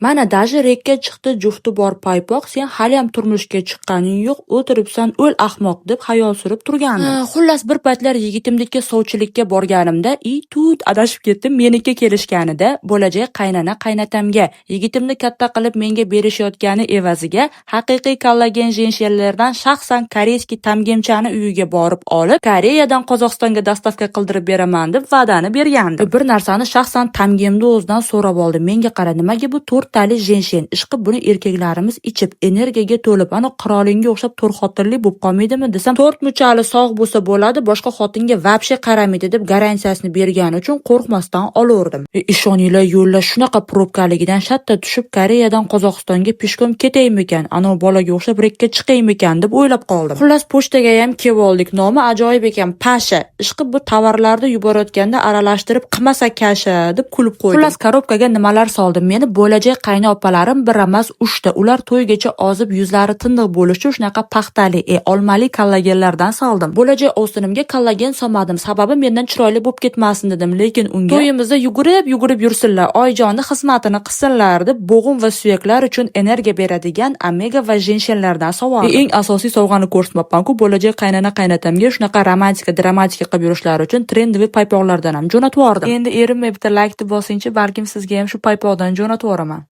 Mana даже rekka chiqdi jufti bor paypoq, sen haliyam turmushga chiqqaning yo'q, o'tiribsan o'l ahmoq deb xayol surib turgandim. Xullas bir paytlar yigitimlikka sovchilikka borganimda tut adashib ketdim. Meniki kelishganida bo'lajak qaynana qaynatamga yigitimni katta qilib menga berishayotgani evaziga haqiqiy kollagen jenshellardan shaxsan koreyskiy tamgemchani uyiga borib olib, Koreyadan Qozog'istonga dostavka qildirib beraman deb va'dani bergandi. Bir narsani shaxsan tamgemni o'zidan so'rab oldim. Menga qara, nimaga bu to'rttali jenshen ishqib buni erkaklarimiz ichib energiyaga to'lib ana qirolingga o'xshab to'rxotinli bo'lib qolmaydimi desam, to'rt muchali sog' bo'lsa bo'ladi, boshqa xotinga vobshe qaramaydi deb garantiyasini bergani uchun qo'rqmasdan olaverdim. Ishoninglar, yo'llar shunaqa probkaligidan shatta tushib Koreyadan Qozog'istonga peshkom ketaymikan, ana bolaga o'xshab rekka chiqaymikan deb o'ylab qoldim. Xullas pochtaga ham kelib oldik. Nomi ajoyib ekan, Pasha. Ishqib bu tovarlarni yuborayotganda aralashtirib qimasa kasha deb kulib qo'ydim. Xullas korobkaga nimalar soldim. Meni bo'lajak qayna opalarim bir emas 3 ta. Ular to'ygacha ozib yuzlari tindiq bo'lishi shunaqa paxtali, olmali kollagenlardan soldim. Bo'lajak o'stinimga kollagen solmadim. Sababi mendan chiroyli bo'lib ketmasin dedim, lekin unga to'yimizda yugurib yursinlar, oyjonni xizmatini qilsinlar deb bo'g'im va suyaklar uchun energiya beradigan omega va jenshenlardan sovg'adim. Eng asosiy sovg'ani ko'rsatmabman-ku, bo'lajak qaynana qaynatamga shunaqa romantika, dramatika qilib yurishlari uchun trendiy paypoqlardan ham jo'natib yubordim. Endi erim bitta like bosingchi, balkim sizga ham shu paypoqdan jo'natib yuboraman.